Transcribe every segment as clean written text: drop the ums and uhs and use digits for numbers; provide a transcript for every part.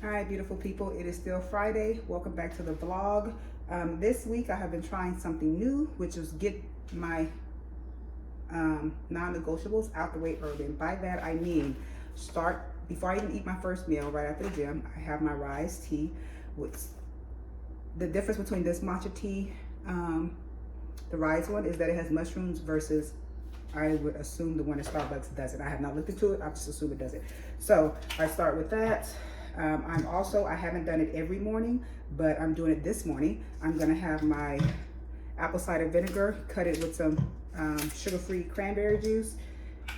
Hi beautiful people, it is still Friday. Welcome back to the vlog. This week I have been trying something new, which is get my non-negotiables out the way early. And by that I mean start before I even eat my first meal right after the gym. I have my Rise tea. With the difference between this matcha tea, the Rise one, is that it has mushrooms versus I would assume the one at Starbucks doesn't. I have not looked into it, I just assume it doesn't. So I start with that. I haven't done it every morning, but I'm doing it this morning. I'm gonna have my apple cider vinegar, cut it with some sugar-free cranberry juice.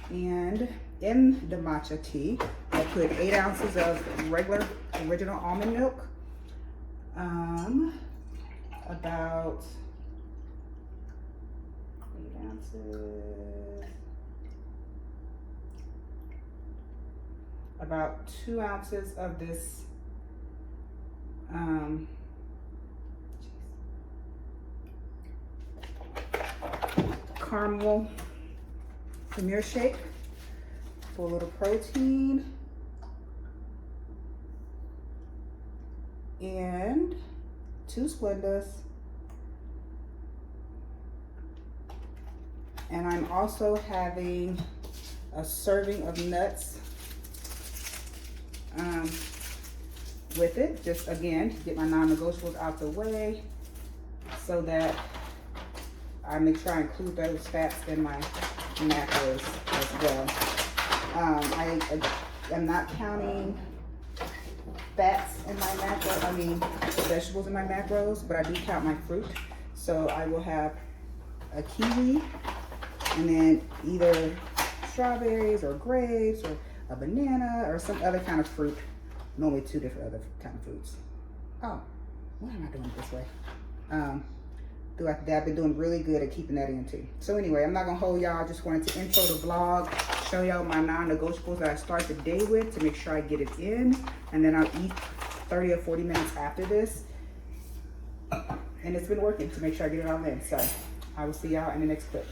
And in the matcha tea, I put 8 ounces of regular original almond milk, about 8 ounces, about 2 ounces of this caramel Premier shake for a little protein, and 2 Splendas. And I'm also having a serving of nuts with it. Just again, get my non-negotiables out the way so that I make sure I include those fats in my macros as well. I am not counting fats in my vegetables in my macros, but I do count my fruit. So I will have a kiwi, and then either strawberries or grapes or a banana or some other kind of fruit. Normally 2 different other kind of fruits. Oh, why am I doing it this way? I've been doing really good at keeping that in too. So anyway, I'm not gonna hold y'all. I just wanted to intro the vlog, show y'all my non-negotiables that I start the day with to make sure I get it in, and then I'll eat 30 or 40 minutes after this. And it's been working to make sure I get it all in. So I will see y'all in the next clip.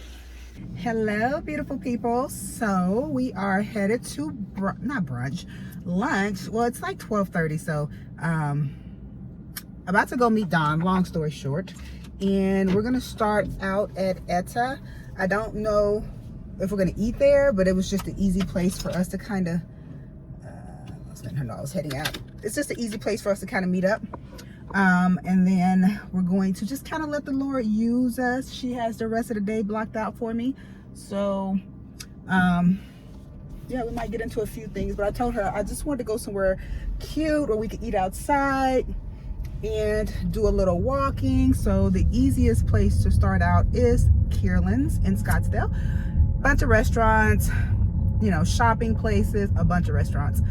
Hello beautiful people. So we are headed to lunch. Well, it's like 12:30, so about to go meet Don, long story short, and we're gonna start out at Etta. I don't know if we're gonna eat there, but it was just an easy place for us to kind of let's let her know I was heading out. It's just an easy place for us to kind of meet up. And then we're going to just kind of let the Lord use us. She has the rest of the day blocked out for me. So, yeah, we might get into a few things, but I told her I just wanted to go somewhere cute where we could eat outside and do a little walking. So the easiest place to start out is Kierland's in Scottsdale. Bunch of restaurants, you know, shopping places, a bunch of restaurants.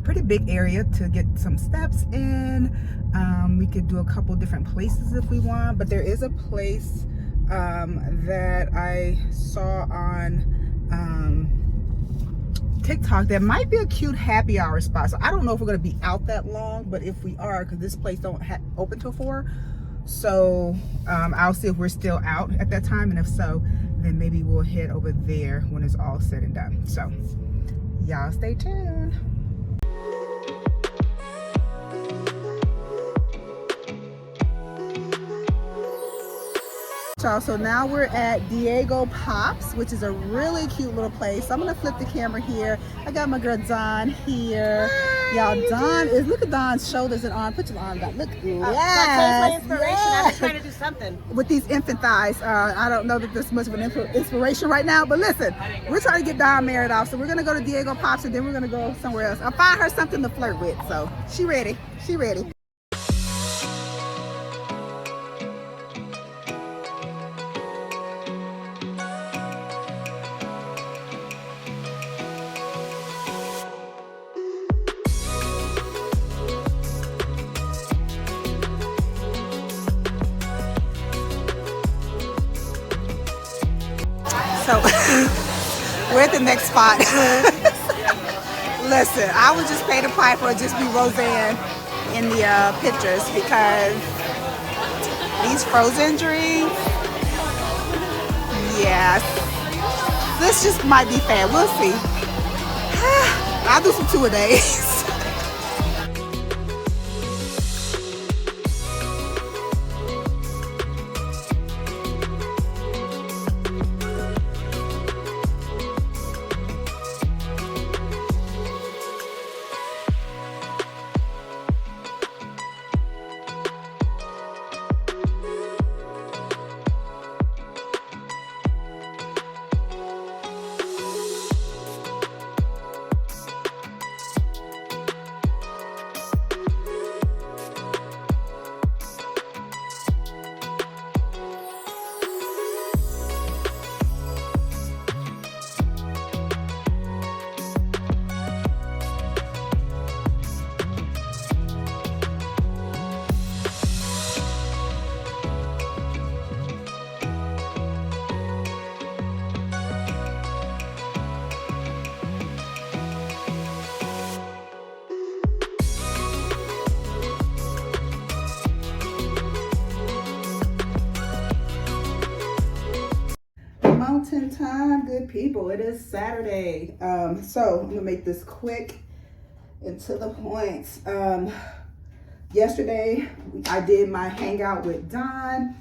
Pretty big area to get some steps in. We could do a couple different places if we want, but there is a place that I saw on TikTok that might be a cute happy hour spot. So I don't know if we're gonna be out that long, but if we are, because this place don't open till 4, so I'll see if we're still out at that time, and if so, then maybe we'll head over there when it's all said and done. So y'all stay tuned. So now we're at Diego Pops, which is a really cute little place. So I'm gonna flip the camera here. I got my girl Dawn here. Y'all, Dawn is, look at Dawn's shoulders and arm. Put your arm down. Look, My inspiration. Yes. I'm trying to do something with these infant thighs. I don't know that there's much of an inspiration right now, but listen, we're trying to get Dawn married off. So we're gonna go to Diego Pops, and then we're gonna go somewhere else. I'll find her something to flirt with. So she ready. She ready. So we're at the next spot. Listen, I would just pay the piper or just be Roseanne in the pictures, because these frozen drinks, yes, this just might be fair. We'll see. I'll do some 2-a-days. good people. It is Saturday. So I'm gonna make this quick and to the point. Yesterday I did my hangout with Don.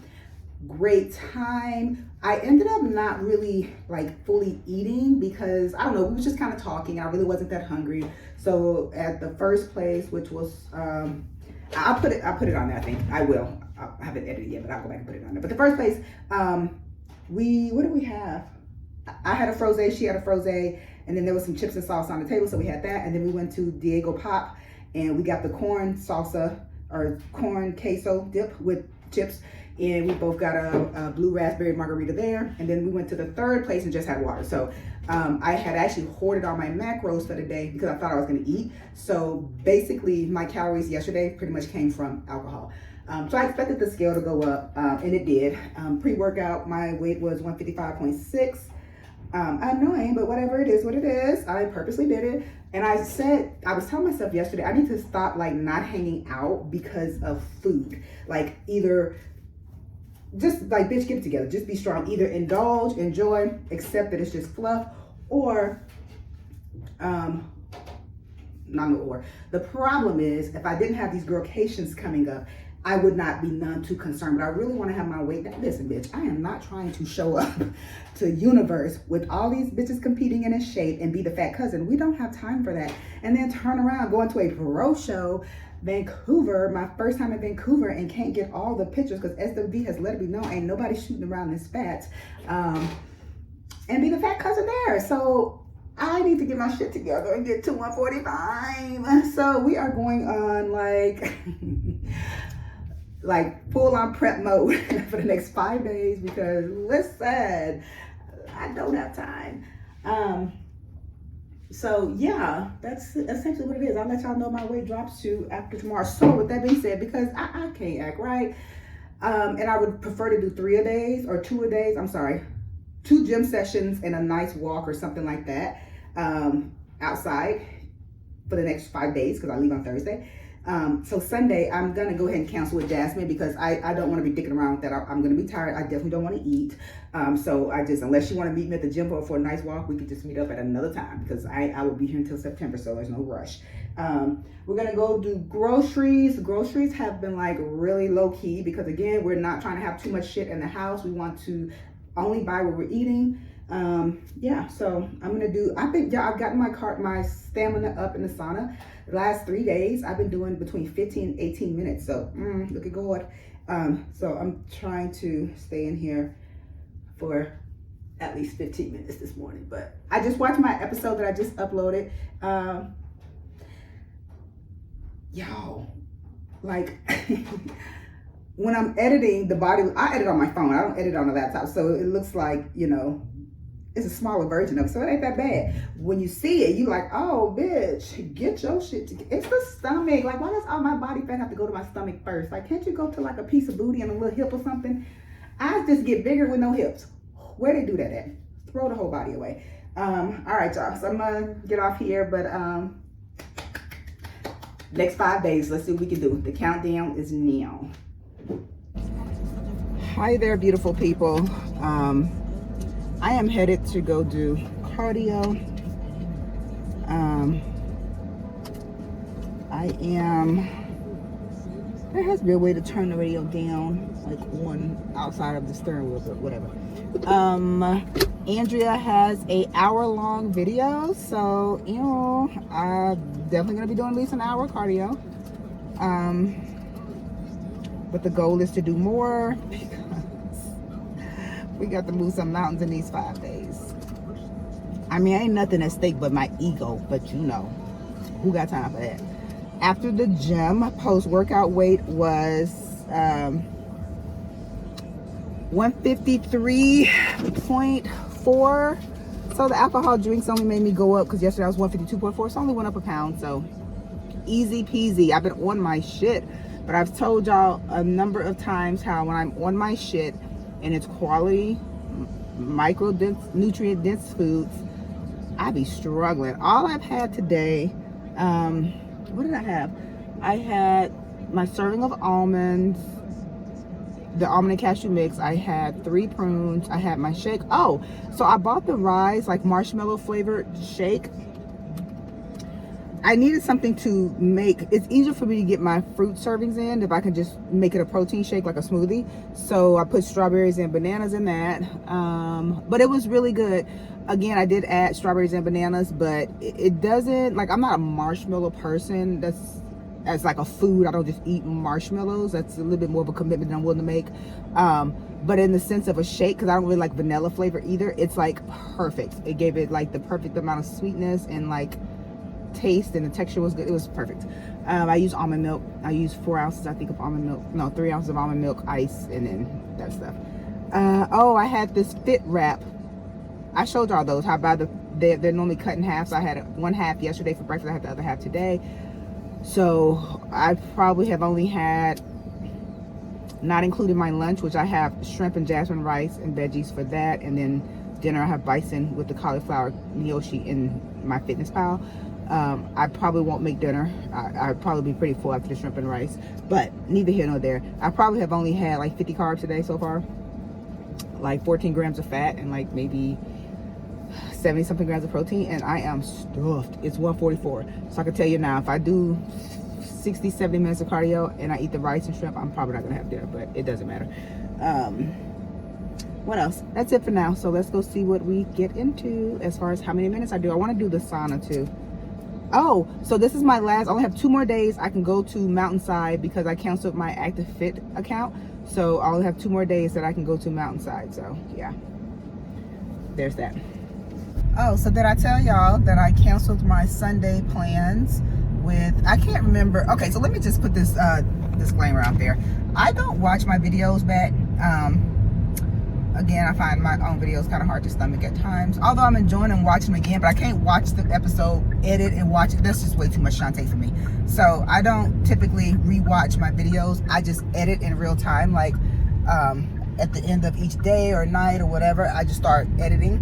Great time. I ended up not really like fully eating because I don't know, we was just kind of talking. I really wasn't that hungry. So at the first place, which was I'll put it on there. I think I will. I haven't edited yet, but I'll go back and put it on there. But the first place, what did we have? I had a frosé, she had a frosé, and then there was some chips and sauce on the table, so we had that. And then we went to Diego Pop and we got the corn salsa or corn queso dip with chips, and we both got a blue raspberry margarita there. And then we went to the third place and just had water. So I had actually hoarded all my macros for the day because I thought I was going to eat. So basically my calories yesterday pretty much came from alcohol. So I expected the scale to go up, and it did. Pre-workout, my weight was 155.6. Annoying, but whatever, it is what it is. I purposely did it. And I was telling myself yesterday, I need to stop like not hanging out because of food. Like either just like, bitch, get it together. Just be strong. Either indulge, enjoy, accept that it's just fluff, or not no or. The problem is if I didn't have these girlcations coming up, I would not be none too concerned, but I really want to have my weight down. Listen, bitch, I am not trying to show up to universe with all these bitches competing in a shape and be the fat cousin. We don't have time for that. And then turn around, going to a pro show, Vancouver, my first time in Vancouver, and can't get all the pictures because SWV has let it be known ain't nobody shooting around this fat. And be the fat cousin there. So I need to get my shit together and get to 145. So we are going on like full on prep mode for the next 5 days because listen, I don't have time. So yeah, that's essentially what it is. I'll let y'all know my weight drops to after tomorrow. So with that being said, because I can't act right, and I would prefer to do 3 a days or 2 a days. I'm sorry, 2 gym sessions and a nice walk or something like that outside for the next 5 days because I leave on Thursday. So Sunday, I'm going to go ahead and cancel with Jasmine because I don't want to be dicking around with that. I'm going to be tired. I definitely don't want to eat. So unless you want to meet me at the gym for a nice walk, we could just meet up at another time because I will be here until September, so there's no rush. We're going to go do groceries. Groceries have been like really low key because again, we're not trying to have too much shit in the house. We want to only buy what we're eating. Yeah, so I'm going to do, I think I've gotten my stamina up in the sauna. The last 3 days, I've been doing between 15 and 18 minutes. So, look at God. So I'm trying to stay in here for at least 15 minutes this morning. But I just watched my episode that I just uploaded. Yo, like, when I'm editing the body, I edit on my phone. I don't edit on a laptop. So it looks like, you know, it's a smaller version of it, so it ain't that bad. When you see it, you like, oh, bitch, get your shit together. It's the stomach. Like, why does all my body fat have to go to my stomach first? Like, can't you go to like a piece of booty and a little hip or something? I just get bigger with no hips. Where they do that at? Throw the whole body away. All right, y'all. So I'm gonna get off here, but next 5 days, let's see what we can do. The countdown is now. Hi there, beautiful people. I am headed to go do cardio. There has to be a way to turn the radio down, like one outside of the steering wheel, but whatever. Andrea has a hour-long video, so, you know, I'm definitely gonna be doing at least an hour cardio. But the goal is to do more because we got to move some mountains in these 5 days. I mean, ain't nothing at stake but my ego, but you know, who got time for that? After the gym, post-workout weight was 153.4. So the alcohol drinks only made me go up because yesterday I was 152.4. So only went up a pound. So easy peasy. I've been on my shit, but I've told y'all a number of times how when I'm on my shit and it's quality, nutrient dense foods, I be struggling. All I've had today, what did I have? I had my serving of almonds, the almond and cashew mix. I had 3 prunes. I had my shake. Oh, so I bought the Rise like marshmallow flavored shake. I needed something to make it's easier for me to get my fruit servings in if I can just make it a protein shake like a smoothie. So I put strawberries and bananas in that, but it was really good. Again, I did add strawberries and bananas, but it doesn't, like, I'm not a marshmallow person. That's as like a food. I don't just eat marshmallows. That's a little bit more of a commitment than I'm willing to make. But in the sense of a shake, because I don't really like vanilla flavor either, it's like perfect. It gave it like the perfect amount of sweetness and like taste, and the texture was good. It was perfect. I used almond milk. I used 4 ounces, I think, of almond milk. No, 3 ounces of almond milk, ice, and then that stuff. Oh, I had this fit wrap. I showed y'all those. How I buy they're normally cut in half. So I had one half yesterday for breakfast. I had the other half today. So I probably have only had, not including my lunch, which I have shrimp and jasmine rice and veggies for that, and then dinner I have bison with the cauliflower gnocchi in my fitness pal. I probably won't make dinner. I'd probably be pretty full after the shrimp and rice, but neither here nor there. I probably have only had like 50 carbs today so far, like 14 grams of fat and like maybe 70 something grams of protein, and I am stuffed. It's 1:44, so I can tell you now, if I do 60-70 minutes of cardio and I eat the rice and shrimp, I'm probably not gonna have dinner, but it doesn't matter. What else? That's it for now. So let's go see what we get into as far as how many minutes I do. I want to do the sauna too. Oh, so this is my last. I only have 2 more days. I can go to Mountainside because I canceled my Active Fit account. So I only have 2 more days that I can go to Mountainside. So yeah, there's that. Oh, so did I tell y'all that I canceled my Sunday plans with, I can't remember. Okay, so let me just put this disclaimer out there. I don't watch my videos back. Again, I find my own videos kind of hard to stomach at times. Although I'm enjoying and watching them again, but I can't watch the episode, edit, and watch it. That's just way too much Shantae for me. So I don't typically rewatch my videos. I just edit in real time, like at the end of each day or night or whatever. I just start editing.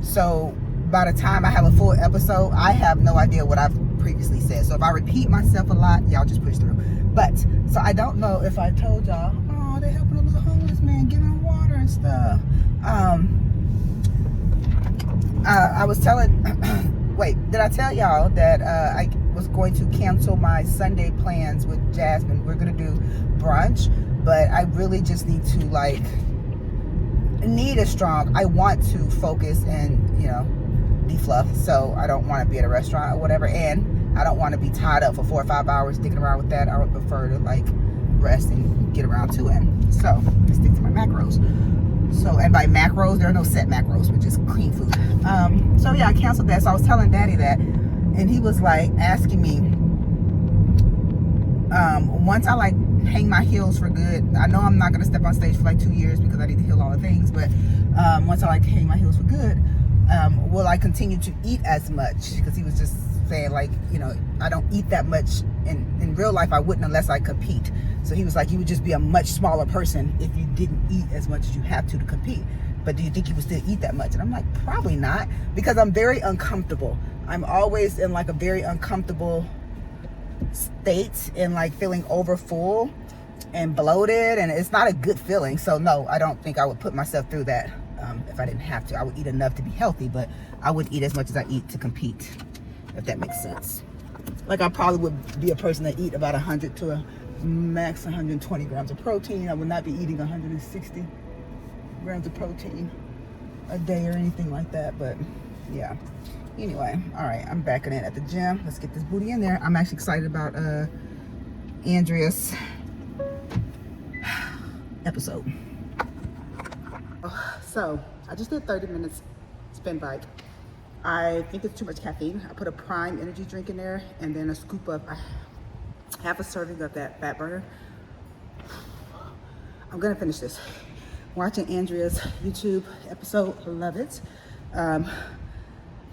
So by the time I have a full episode, I have no idea what I've previously said. So if I repeat myself a lot, y'all just push through. But so I don't know if I told y'all, oh, they're helping a little homeless man, giving him water and stuff. I was telling, wait, did I tell y'all that I was going to cancel my Sunday plans with Jasmine? We're gonna do brunch, but I really just need to I want to focus and, you know, defluff. So I don't want to be at a restaurant or whatever, and I don't want to be tied up for 4 or 5 hours sticking around with that. I would prefer to like rest and get around to it. So I stick to my macros. So, and by macros, there are no set macros, but just clean food. So yeah, I canceled that. So I was telling Daddy that, and he was like asking me, once I like hang my heels for good, I know I'm not gonna step on stage for like 2 years because I need to heal all the things, but once I like hang my heels for good, will I continue to eat as much? Because he was just saying, like, you know, I don't eat that much in real life. I wouldn't unless I compete. So he was like, you would just be a much smaller person if you didn't eat as much as you have to compete. But do you think you would still eat that much? And I'm like, probably not, because I'm very uncomfortable. I'm always in like a very uncomfortable state and like feeling over full and bloated, and it's not a good feeling. So no, I don't think I would put myself through that. If I didn't have to, I would eat enough to be healthy, but I wouldn't eat as much as I eat to compete, if that makes sense. Like, I probably would be a person that eat about 100 to a max 120 grams of protein. I would not be eating 160 grams of protein a day or anything like that, but yeah. Anyway, all right, I'm backing in at the gym. Let's get this booty in there. I'm actually excited about Andrea's episode. So I just did 30 minutes spin bike. I think it's too much caffeine. I put a Prime energy drink in there and then a scoop of half a serving of that fat burner. I'm gonna finish this. Watching Andrea's YouTube episode, love it. I'm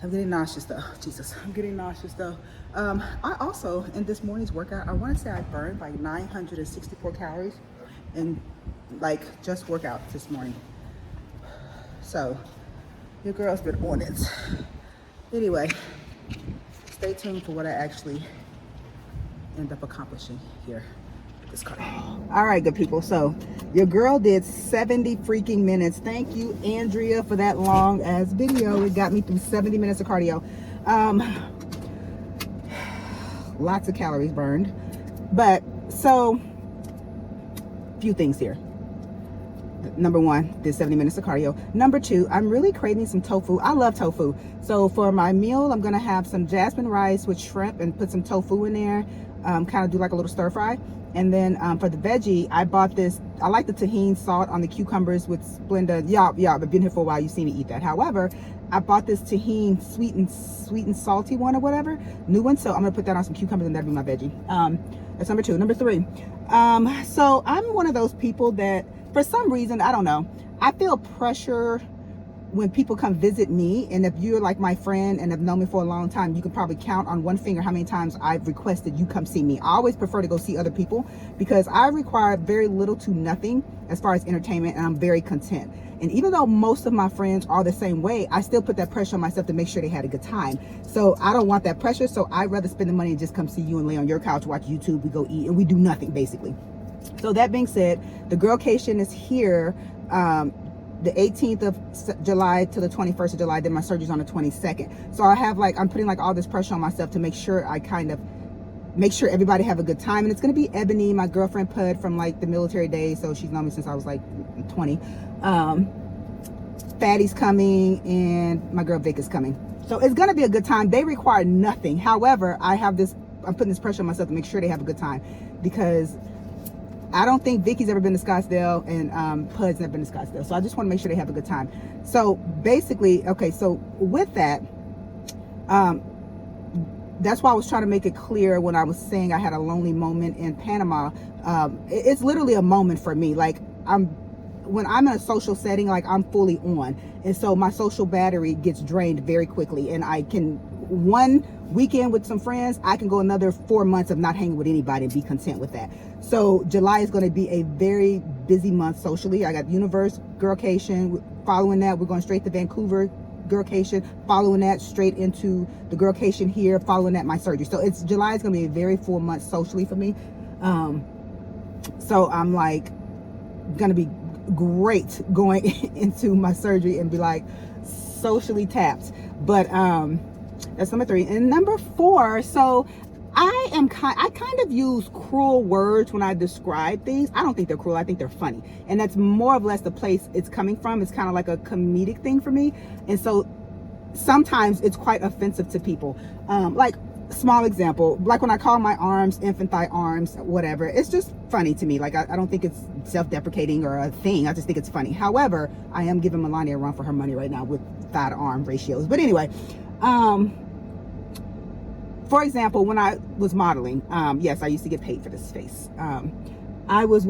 getting nauseous though. Jesus, I'm getting nauseous though. I also, in this morning's workout, I want to say I burned like 964 calories in like just workout this morning. So your girl's been on it. Anyway, stay tuned for what I actually end up accomplishing here. this cardio. All right, good people. So your girl did 70 freaking minutes. Thank you, Andrea, for that long ass video. It got me through 70 minutes of cardio. Lots of calories burned. But so, few things here. Number one, did 70 minutes of cardio. Number two, I'm really craving some tofu. I love tofu. So for my meal, I'm gonna have some jasmine rice with shrimp and put some tofu in there. Kind of do like a little stir fry. And then for the veggie, I bought this. I like the tahini salt on the cucumbers with Splenda. Yeah, I've been here for a while. You see me eat that. However, I bought this tahini sweet and salty one or whatever, new one. So I'm gonna put that on some cucumbers and that'll be my veggie. That's number two. Number three. So I'm one of those people that, for some reason, I don't know, I feel pressure when people come visit me. And if you're like my friend and have known me for a long time, you can probably count on one finger how many times I've requested you come see me. I always prefer to go see other people because I require very little to nothing as far as entertainment, and I'm very content. And even though most of my friends are the same way, I still put that pressure on myself to make sure they had a good time. So I don't want that pressure. So I'd rather spend the money and just come see you and lay on your couch, watch YouTube, we go eat, and we do nothing basically. So that being said, the girlcation is here the 18th of July to the 21st of July. Then my surgery's on the 22nd. So I have I'm putting all this pressure on myself to make sure I kind of make sure everybody have a good time. And it's going to be Ebony, my girlfriend Pud from the military days. So she's known me since I was 20. Fatty's coming and my girl Vic is coming. So it's going to be a good time. They require nothing. However, I'm putting this pressure on myself to make sure they have a good time because I don't think Vicky's ever been to Scottsdale and Pud's never been to Scottsdale. So I just want to make sure they have a good time. So basically, okay, so with that, that's why I was trying to make it clear when I was saying I had a lonely moment in Panama. It's literally a moment for me. When I'm in a social setting, I'm fully on. And so my social battery gets drained very quickly. And I can, one weekend with some friends, I can go another 4 months of not hanging with anybody and be content with that. So July is going to be a very busy month socially. I got Universe, Girlcation. Following that, we're going straight to Vancouver, Girlcation. Following that, straight into the Girlcation here. Following that, my surgery. So July is going to be a very full month socially for me. So I'm going to be great going into my surgery and be socially tapped. But that's number three. And number four, so I kind of use cruel words when I describe things. I don't think they're cruel. I think they're funny. And that's more or less the place it's coming from. It's kind of like a comedic thing for me. And so sometimes it's quite offensive to people. Small example, when I call my arms infant thigh arms, whatever, it's just funny to me. I don't think it's self-deprecating or a thing. I just think it's funny. However, I am giving Melania a run for her money right now with thigh to arm ratios. But anyway, for example, when I was modeling, yes, I used to get paid for this face. I was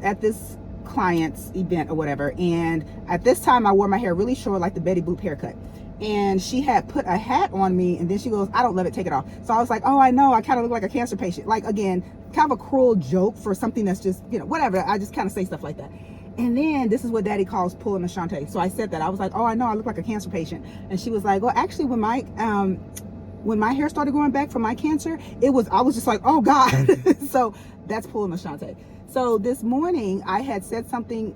at this client's event or whatever, and at this time I wore my hair really short, like the Betty Boop haircut. And she had put a hat on me, and then she goes, "I don't love it, take it off." So I was like, "Oh, I know, I kind of look like a cancer patient." Again, kind of a cruel joke for something that's just, whatever. I just kind of say stuff like that. And then this is what Daddy calls pulling a Shantae. So I said that. I was like, "Oh, I know, I look like a cancer patient." And she was like, "Well, actually, when my hair started growing back from my cancer, I was just like, oh God." So that's pulling a Shantae. So this morning I had said something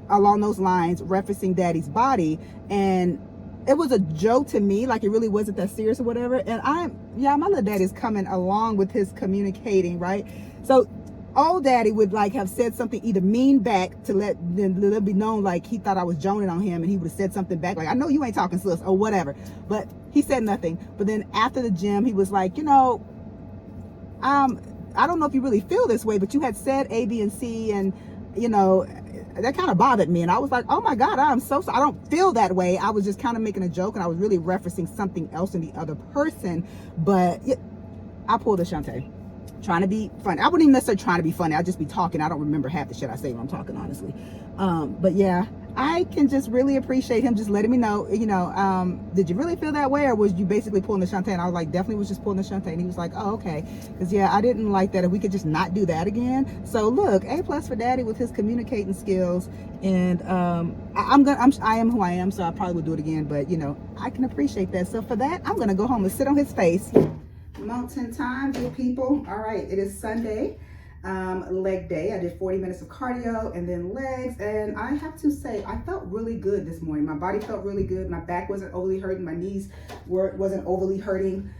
along those lines referencing Daddy's body, and it was a joke to me, it really wasn't that serious or whatever. And my little daddy's coming along with his communicating, right? So old Daddy would have said something either mean back to let it be known he thought I was joning on him, and he would have said something back "I know you ain't talking sis" or whatever. But he said nothing. But then after the gym, he was like, I don't know if you really feel this way, but you had said A, B, and C, and that kind of bothered me. And I was like, oh my God, I'm so sorry. I don't feel that way. I was just kind of making a joke, and I was really referencing something else in the other person. But I pulled a Shantae, trying to be funny. I wouldn't even necessarily trying to be funny. I'd just be talking. I don't remember half the shit I say when I'm talking, honestly. But yeah, I can just really appreciate him just letting me know, did you really feel that way, or was you basically pulling the Shantae? And I was like, definitely was just pulling the Shantae. And he was like, oh, okay. Because yeah, I didn't like that. If we could just not do that again. So look, A+ for Daddy with his communicating skills. And I am who I am, so I probably would do it again. But I can appreciate that. So for that, I'm gonna go home and sit on his face. Mountain time, good people. All right, it is Sunday. leg day. I did 40 minutes of cardio and then legs, and I have to say I felt really good this morning. My body felt really good. My back wasn't overly hurting. My knees wasn't overly hurting.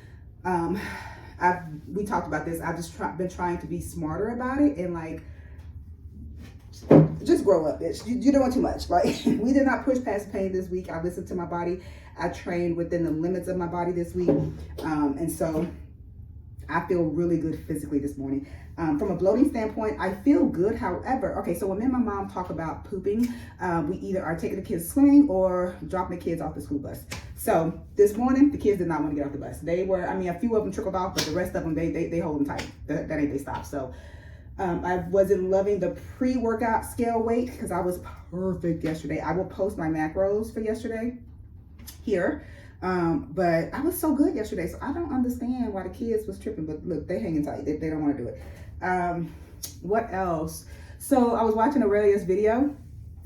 We talked about this. I've just been trying to be smarter about it and like just grow up, bitch. You're doing too much. Like, we did not push past pain this week. I listened to my body. I trained within the limits of my body this week, and so I feel really good physically this morning. From a bloating standpoint, I feel good. However, okay, so when me and my mom talk about pooping, we either are taking the kids swimming or dropping the kids off the school bus. So this morning, the kids did not want to get off the bus. They were, I mean, a few of them trickled off, but the rest of them, they hold them tight. That ain't they stop. So I wasn't loving the pre-workout scale weight because I was perfect yesterday. I will post my macros for yesterday here. But I was so good yesterday, so I don't understand why the kids was tripping, but look, they hanging tight. They don't want to do it. What else? So I was watching Aurelia's video,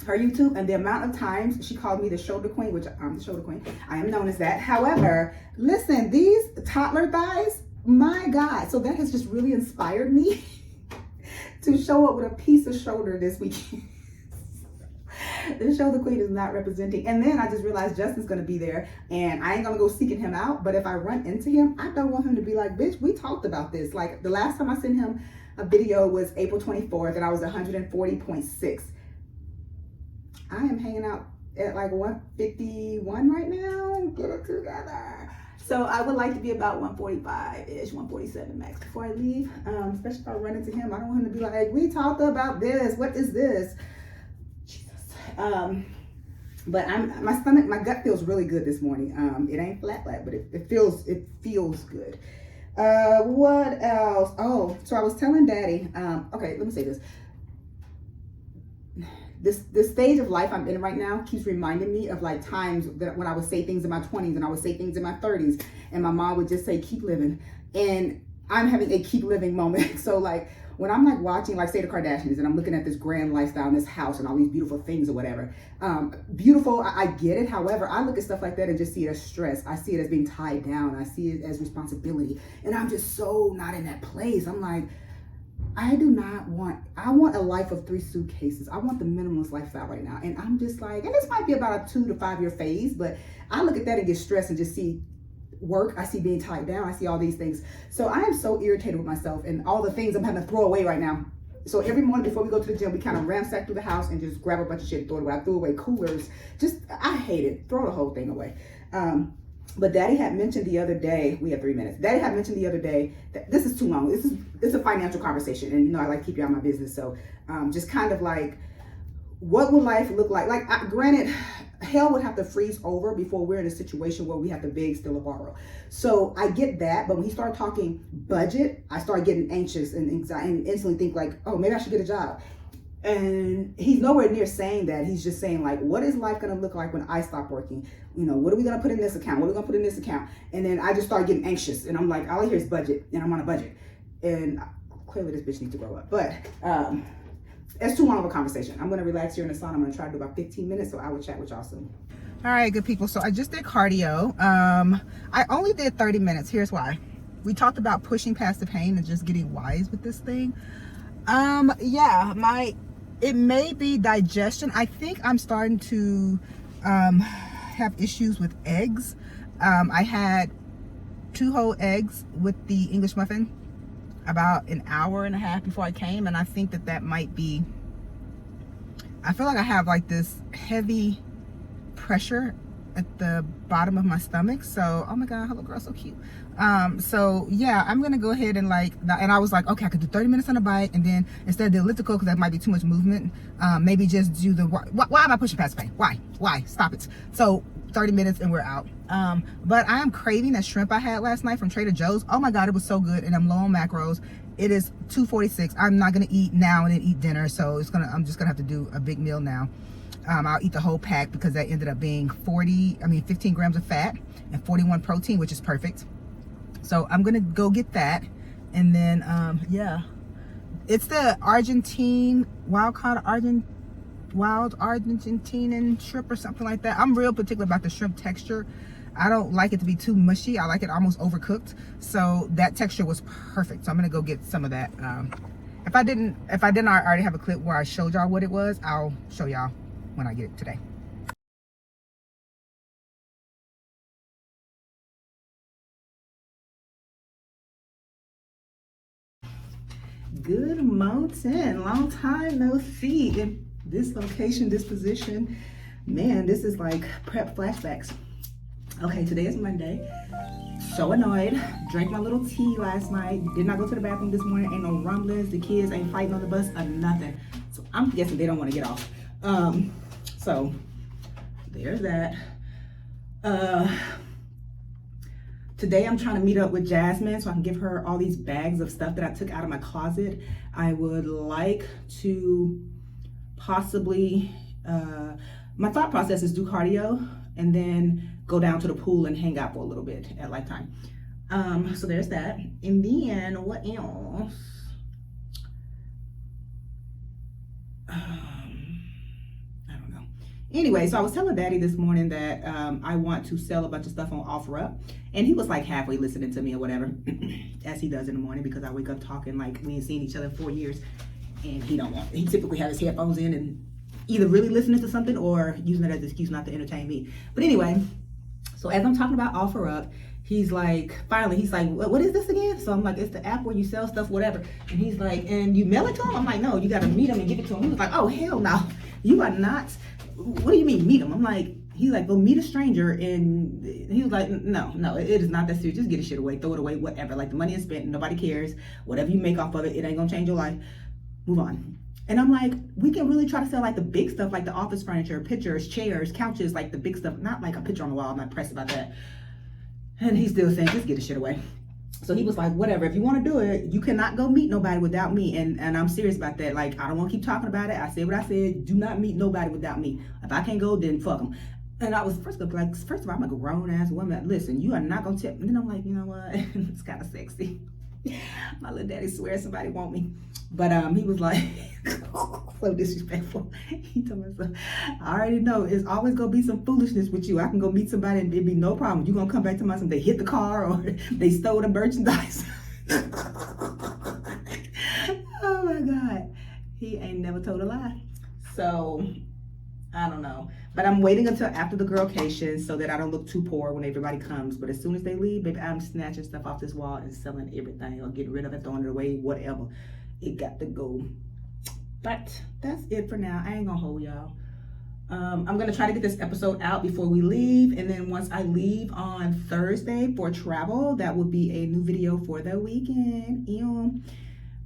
her YouTube, and the amount of times she called me the shoulder queen, which I'm the shoulder queen. I am known as that. However, listen, these toddler thighs, my God. So that has just really inspired me to show up with a piece of shoulder this weekend. The shoulder queen is not representing. And then I just realized Justin's gonna be there, and I ain't gonna go seeking him out, but if I run into him, I don't want him to be like, bitch, we talked about this. Like, the last time I sent him a video was April 24th, and I was 140.6. I am hanging out at like 151 right now. Get it together. So I would like to be about 145-ish, 147 max before I leave. Especially if I run into him, I don't want him to be like, we talked about this. What is this? But my stomach, my gut feels really good this morning. It ain't flat, but it feels good. What else? Oh, so I was telling Daddy, okay, let me say this. This stage of life I'm in right now keeps reminding me of like times that when I would say things in my 20s and I would say things in my 30s, and my mom would just say, keep living. And I'm having a keep living moment. So like, when I'm like watching, like say the Kardashians, and I'm looking at this grand lifestyle in this house and all these beautiful things or whatever, beautiful, I get it. However, I look at stuff like that and just see it as stress. I see it as being tied down. I see it as responsibility. And I'm just so not in that place. I'm like, I want a life of 3 suitcases. I want the minimalist lifestyle right now. And I'm just like, and this might be about a 2 to 5 year phase, but I look at that and get stressed and just see work, I see being tied down, I see all these things. So I am so irritated with myself and all the things I'm having to throw away right now. So every morning before we go to the gym, we kind of ransack through the house and just grab a bunch of shit and throw it away. I threw away coolers. I hate it. Throw the whole thing away. But Daddy had mentioned the other day, we have 3 minutes. Daddy had mentioned the other day that this is too long. It's a financial conversation, and you know I like to keep you on my business. So just kind of like, what would life look like? Like, granted, hell would have to freeze over before we're in a situation where we have to beg, steal, or borrow. So I get that, but when he started talking budget, I started getting anxious and anxiety and instantly think like, oh, maybe I should get a job. And he's nowhere near saying that. He's just saying like, what is life gonna look like when I stop working? You know, what are we gonna put in this account? What are we gonna put in this account? And then I just started getting anxious, and I'm like, all I hear is budget, and I'm on a budget. And clearly this bitch needs to grow up. But it's too long of a conversation. I'm gonna relax here in the sauna. I'm gonna try to do about 15 minutes, so I will chat with y'all soon. All right, good people. So I just did cardio. I only did 30 minutes. Here's why. We talked about pushing past the pain and just getting wise with this thing. Yeah, it may be digestion. I think I'm starting to have issues with eggs. I had 2 whole eggs with the English muffin about an hour and a half before I came, and I think that might be, I feel like I have like this heavy pressure at the bottom of my stomach. So, oh my God, hello girl, so cute. So yeah, I'm gonna go ahead and like, and I was like, okay, I could do 30 minutes on the bike, and then instead of the elliptical, because that might be too much movement, maybe just do the, why am I pushing past the pain? Why? Stop it. So 30 minutes and we're out. But I am craving that shrimp I had last night from Trader Joe's. Oh my God, it was so good, and I'm low on macros. It is 2:46. I'm not gonna eat now and then eat dinner, so I'm just gonna have to do a big meal now. I'll eat the whole pack because that ended up being 15 grams of fat and 41 protein, which is perfect. So I'm gonna go get that, and then yeah, it's the wild Argentinian shrimp or something like that. I'm real particular about the shrimp texture. I don't like it to be too mushy. I like it almost overcooked. So that texture was perfect. So I'm gonna go get some of that If I didn't already have a clip where I showed y'all what it was, I'll show y'all when I get it today. Good morning, long time no see in this location, this position. Man, this is like prep flashbacks. Okay, today is Monday. So annoyed. Drank my little tea last night. Did not go to the bathroom this morning. Ain't no rumblings. The kids ain't fighting on the bus or nothing. So I'm guessing they don't want to get off. So there's that. Today I'm trying to meet up with Jasmine so I can give her all these bags of stuff that I took out of my closet. I would like to possibly, my thought process is do cardio and then go down to the pool and hang out for a little bit at Lifetime. So there's that. And then what else? I don't know. Anyway, so I was telling Daddy this morning that I want to sell a bunch of stuff on OfferUp, and he was like halfway listening to me or whatever, as he does in the morning, because I wake up talking like we ain't seen each other in 4 years, and he typically has his headphones in and either really listening to something or using it as an excuse not to entertain me. But anyway, so as I'm talking about OfferUp, he's like, what is this again? So I'm like, it's the app where you sell stuff, whatever. And he's like, and you mail it to him? I'm like, no, you got to meet him and give it to him. He was like, oh, hell no. You are not. What do you mean meet him? I'm like, he's like, go meet a stranger. And he was like, no, it is not that serious. Just get the shit away, throw it away, whatever. Like the money is spent, nobody cares. Whatever you make off of it, it ain't gonna change your life. Move on. And I'm like, we can really try to sell like the big stuff, like the office furniture, pictures, chairs, couches, like the big stuff, not like a picture on the wall. I'm not pressed about that. And he's still saying, just get the shit away. So he was like, whatever, if you want to do it, you cannot go meet nobody without me. And I'm serious about that. Like, I don't want to keep talking about it. I said what I said. Do not meet nobody without me. If I can't go, then fuck them. And I was first of all, I'm a grown ass woman. Listen, you are not going to tip. And then I'm like, you know what? It's kind of sexy. My little daddy swears somebody want me. But he was like, so disrespectful. He told me, so, I already know it's always gonna be some foolishness with you. I can go meet somebody and it'd be no problem. You gonna come back to my son, they hit the car or they stole the merchandise. Oh my God. He ain't never told a lie. So I don't know. But I'm waiting until after the girlcation so that I don't look too poor when everybody comes. But as soon as they leave, baby, I'm snatching stuff off this wall and selling everything or getting rid of it, throwing it away, whatever. It got to go. But that's it for now. I ain't gonna hold y'all. I'm gonna try to get this episode out before we leave. And then once I leave on Thursday for travel, that will be a new video for the weekend. Ew.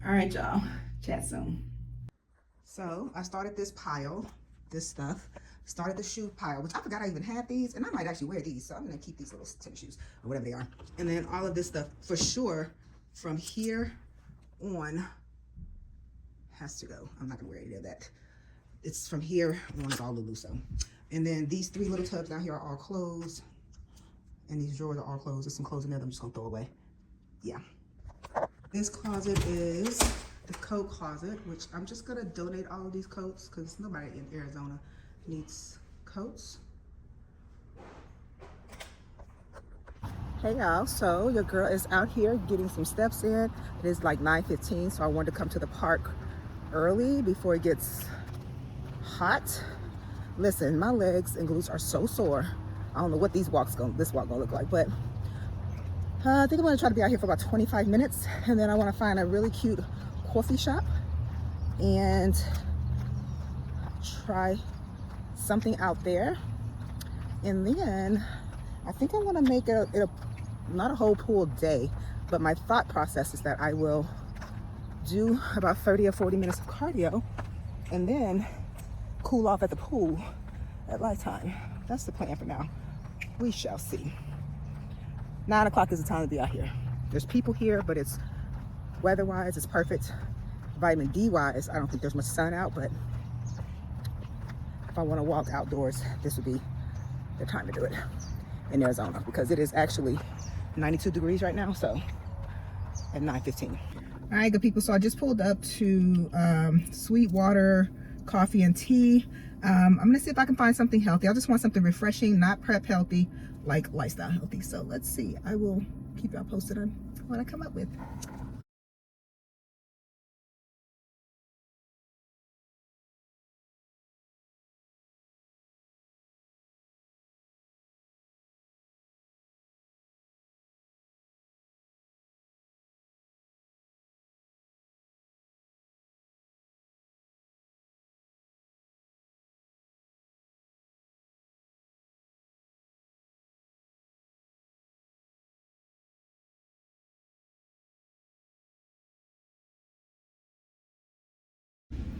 All right, y'all. Chat soon. So I started this pile, this stuff. Started the shoe pile, which I forgot I even had these, and I might actually wear these, so I'm gonna keep these little tennis shoes or whatever they are. And then all of this stuff for sure from here on has to go. I'm not gonna wear any of that. It's from here on, it's all Luluso. And then these 3 little tubs down here are all closed, and these drawers are all closed. There's some clothes in there that I'm just gonna throw away. Yeah. This closet is the coat closet, which I'm just gonna donate all of these coats because nobody in Arizona needs coats. Hey y'all, so your girl is out here getting some steps in. It is like 9:15, so I wanted to come to the park early before it gets hot. Listen, my legs and glutes are so sore. I don't know what this walk gonna look like, but I think I'm gonna try to be out here for about 25 minutes, and then I wanna find a really cute coffee shop and try something out there. And then I think I want to make it not a whole pool day, but my thought process is that I will do about 30 or 40 minutes of cardio and then cool off at the pool at Lifetime. That's the plan for now. We shall see. 9 o'clock is the time to be out here. There's people here, but it's weather-wise, it's perfect. Vitamin D-wise, I don't think there's much sun out, but if I want to walk outdoors, this would be the time to do it in Arizona, because it is actually 92 degrees right now, so at 9:15. All right, good people, so I just pulled up to Sweetwater Coffee and Tea. I'm gonna see if I can find something healthy. I just want something refreshing, not prep healthy, like lifestyle healthy. So let's see. I will keep y'all posted on what I come up with.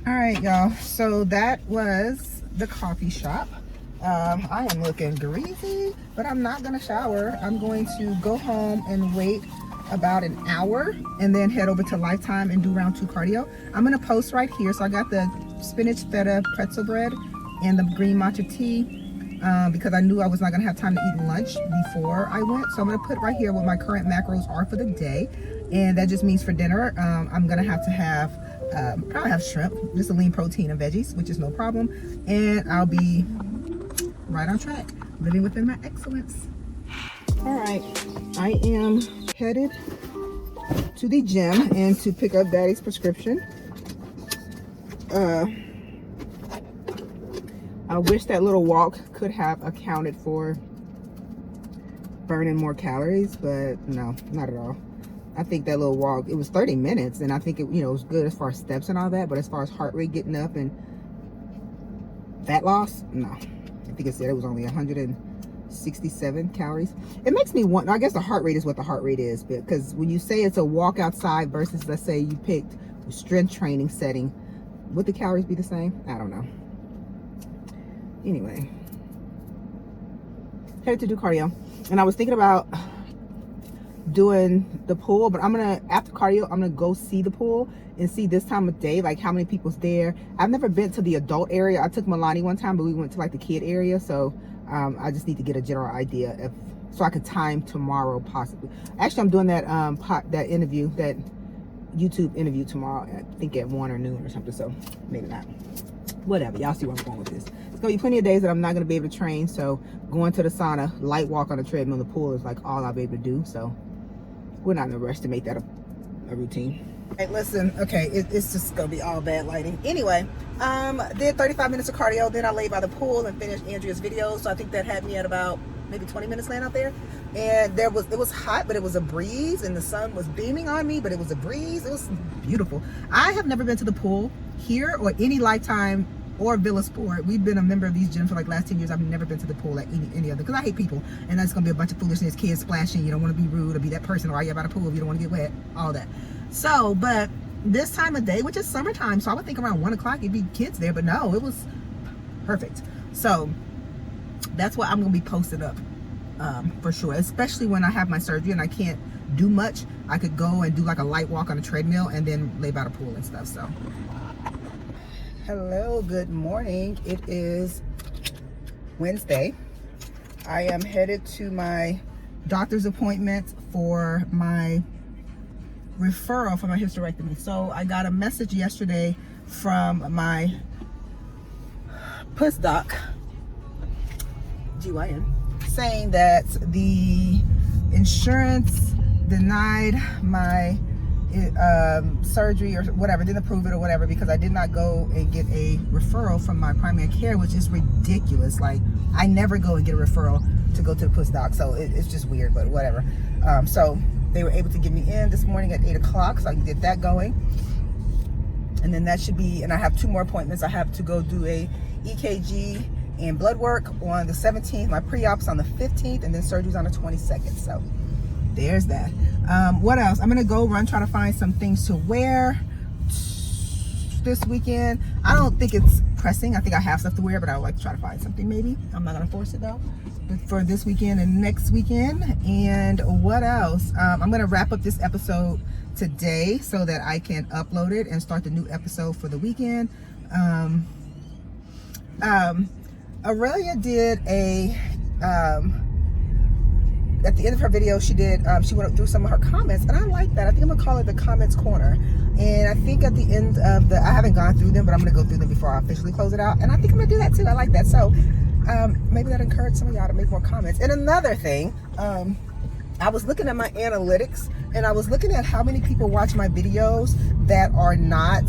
All right, y'all. So that was the coffee shop. I am looking greasy, but I'm not gonna shower. I'm going to go home and wait about an hour and then head over to Lifetime and do round 2 cardio. I'm gonna post right here. So I got the spinach feta pretzel bread and the green matcha tea because I knew I was not gonna have time to eat lunch before I went. So I'm gonna put right here what my current macros are for the day. And that just means for dinner, I'm gonna have to have probably have shrimp, just a lean protein and veggies, which is no problem. And I'll be right on track, living within my excellence. All right, I am headed to the gym and to pick up Daddy's prescription. I wish that little walk could have accounted for burning more calories, but no, not at all. I think that little walk, it was 30 minutes, and I think it, it was good as far as steps and all that, but as far as heart rate getting up and fat loss, no. I think it said it was only 167 calories. It makes me want, I guess the heart rate is what the heart rate is, because when you say it's a walk outside versus, let's say you picked a strength training setting, would the calories be the same? I don't know. Anyway, headed to do cardio, and I was thinking about doing the pool, but after cardio I'm gonna go see the pool and see this time of day, like how many people's there. I've never been to the adult area. I took Milani one time, but we went to like the kid area, so I just need to get a general idea so I could time tomorrow possibly. Actually, I'm doing that that interview, that YouTube interview tomorrow, I think at 1 or noon or something, so maybe not. Whatever, y'all see where I'm going with this. It's gonna be plenty of days that I'm not gonna be able to train, so going to the sauna, light walk on the treadmill, the pool is like all I'll be able to do, so we're not in a rush to make that a routine. Hey, listen, okay, it's just gonna be all bad lighting. Anyway, did 35 minutes of cardio, then I laid by the pool and finished Andrea's video, so I think that had me at about maybe 20 minutes laying out there. And it was hot, but it was a breeze, and the sun was beaming on me, but it was a breeze. It was beautiful. I have never been to the pool here or any Lifetime or Villa Sport. We've been a member of these gyms for like last 10 years. I've never been to the pool at any other, because I hate people, and that's gonna be a bunch of foolishness, kids splashing, you don't want to be rude or be that person, or are you by the pool if you don't want to get wet, all that. So, but this time of day, which is summertime, so I would think around 1 o'clock it'd be kids there, but no, it was perfect. So that's what I'm gonna be posted up for sure, especially when I have my surgery and I can't do much. I could go and do like a light walk on a treadmill and then lay by the pool and stuff. So hello, good morning. It is Wednesday. I am headed to my doctor's appointment for my referral for my hysterectomy. So I got a message yesterday from my puss doc, GYN, saying that the insurance denied my surgery or whatever, didn't approve it or whatever, because I did not go and get a referral from my primary care, which is ridiculous. Like, I never go and get a referral to go to the puss doc, so it's just weird, but whatever. So they were able to get me in this morning at 8 o'clock, so I can get that going. And then that should be, and I have 2 more appointments. I have to go do a EKG and blood work on the 17th, my pre-op's on the 15th, and then surgery's on the 22nd. So there's that. What else? I'm gonna go try to find some things to wear this weekend. I don't think it's pressing. I think I have stuff to wear, but I would like to try to find something maybe. I'm not gonna force it though, but for this weekend and next weekend. And what else? I'm gonna wrap up this episode today so that I can upload it and start the new episode for the weekend. Aurelia did a at the end of her video, she went through some of her comments, and I like that. I think I'm gonna call it the comments corner. And I think at the end of I haven't gone through them, but I'm gonna go through them before I officially close it out. And I think I'm gonna do that too. I like that. So maybe that encouraged some of y'all to make more comments. And another thing, I was looking at my analytics, and I was looking at how many people watch my videos that are not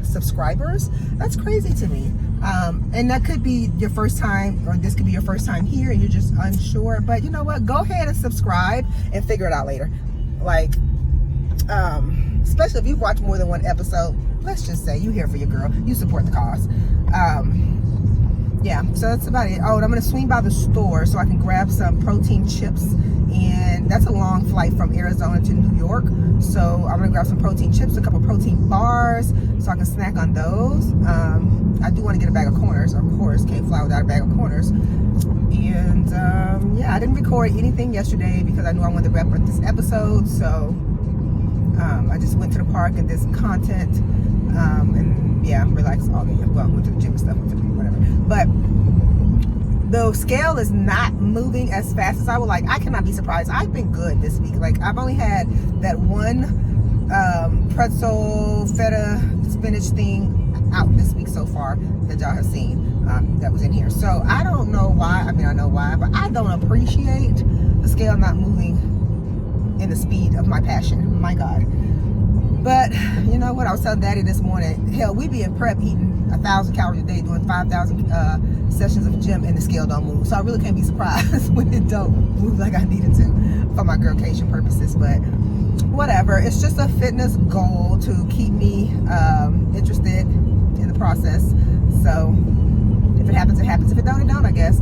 subscribers. That's crazy to me. And that could be your first time, or this could be your first time here and you're just unsure. But you know what? Go ahead and subscribe and figure it out later. Like, especially if you watch more than one episode, let's just say you here for your girl. You support the cause. Yeah, so that's about it. Oh, and I'm gonna swing by the store so I can grab some protein chips, and that's a long flight from Arizona to New York. work. So I'm gonna grab some protein chips, a couple protein bars, so I can snack on those. I do want to get a bag of corners, of course, can't fly without a bag of corners. And yeah, I didn't record anything yesterday because I knew I wanted to wrap up this episode. So I just went to the park and did some content, and yeah, relaxed all day. Well, went to the gym and stuff, whatever. But the scale is not moving as fast as I would like. I cannot be surprised. I've been good this week. Like, I've only had that one pretzel feta spinach thing out this week so far that y'all have seen, that was in here. So I don't know why. I mean, I know why, but I don't appreciate the scale not moving in the speed of my passion. My God. But you know what? I was telling Daddy this morning, hell, we be in prep eating 1,000 calories a day, doing 5,000 sessions of gym, and the scale don't move. So I really can't be surprised when it don't move like I needed to for my girlcation purposes. But whatever, it's just a fitness goal to keep me interested in the process. So if it happens, it happens. If it don't, it don't, I guess.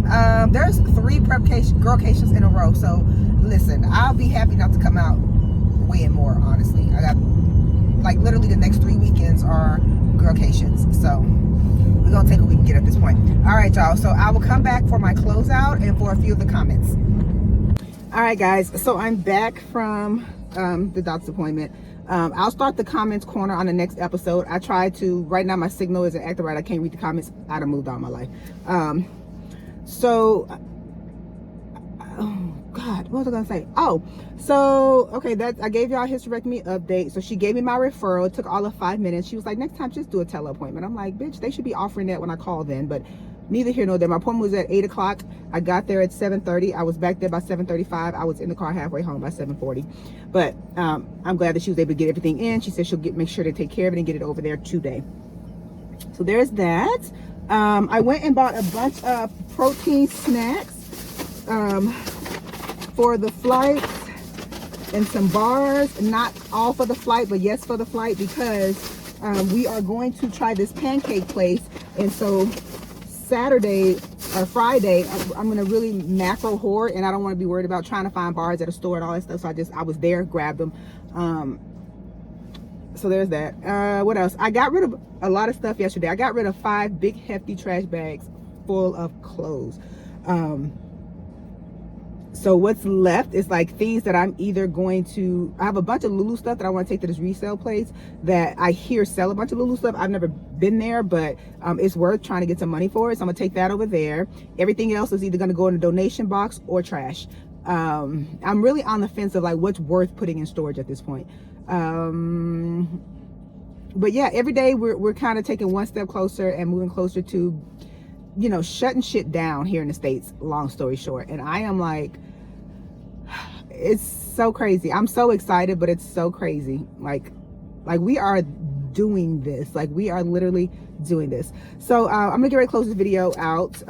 There's 3 girlcations in a row. So listen, I'll be happy not to come out weighing more, honestly. I got, like, literally the next 3 weekends are girlcations. So we're gonna take what we can get at this point. All right, y'all. So I will come back for my closeout and for a few of the comments. All right, guys. So I'm back from the doctor's appointment. I'll start the comments corner on the next episode. I try to, right now my signal isn't acting right. I can't read the comments. I done moved on my life. So, oh God, what was I gonna say? Oh, so, okay, I gave y'all a hysterectomy update. So she gave me my referral. It took all of 5 minutes. She was like, next time, just do a teleappointment. I'm like, bitch, they should be offering that when I call then, but neither here nor there. My appointment was at 8 o'clock. I got there at 7:30. I was back there by 7:35. I was in the car halfway home by 7:40. But I'm glad that she was able to get everything in. She said she'll make sure to take care of it and get it over there today. So there's that. I went and bought a bunch of protein snacks for the flight and some bars. Not all for the flight, but yes for the flight, because we are going to try this pancake place. And so Saturday or Friday, I'm gonna really macro hoard, and I don't want to be worried about trying to find bars at a store and all that stuff. So I was there, grabbed them. So there's that. What else? I got rid of a lot of stuff yesterday. I got rid of 5 big hefty trash bags full of clothes. So what's left is like things that I'm either going to, I have a bunch of Lulu stuff that I want to take to this resale place that I hear sell a bunch of Lulu stuff. I've never been there, but it's worth trying to get some money for it. So I'm gonna take that over there. Everything else is either gonna go in a donation box or trash. I'm really on the fence of like what's worth putting in storage at this point. But yeah, every day we're kind of taking one step closer and moving closer to, you know, shutting shit down here in the States, long story short. And I am like, it's so crazy. I'm so excited, but it's so crazy. Like we are doing this. Like, we are literally doing this. So I'm gonna get ready to close this video out.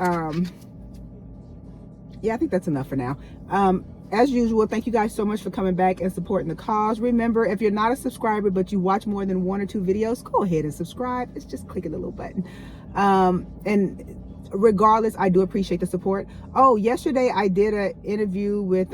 Yeah, I think that's enough for now. As usual, thank you guys so much for coming back and supporting the cause. Remember, if you're not a subscriber but you watch more than 1 or 2 videos, go ahead and subscribe. It's just clicking the little button. And regardless, I do appreciate the support. Oh, yesterday I did a interview with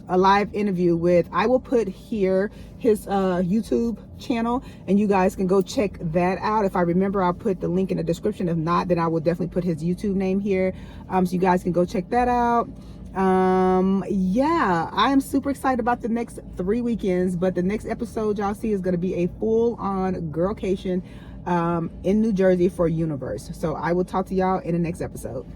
a live interview with, I will put here his YouTube channel, and you guys can go check that out. If I remember, I'll put the link in the description. If not, then I will definitely put his YouTube name here, so you guys can go check that out. Yeah, I am super excited about the next 3 weekends, but the next episode y'all see is going to be a full-on girlcation in New Jersey for Universe. So I will talk to y'all in the next episode.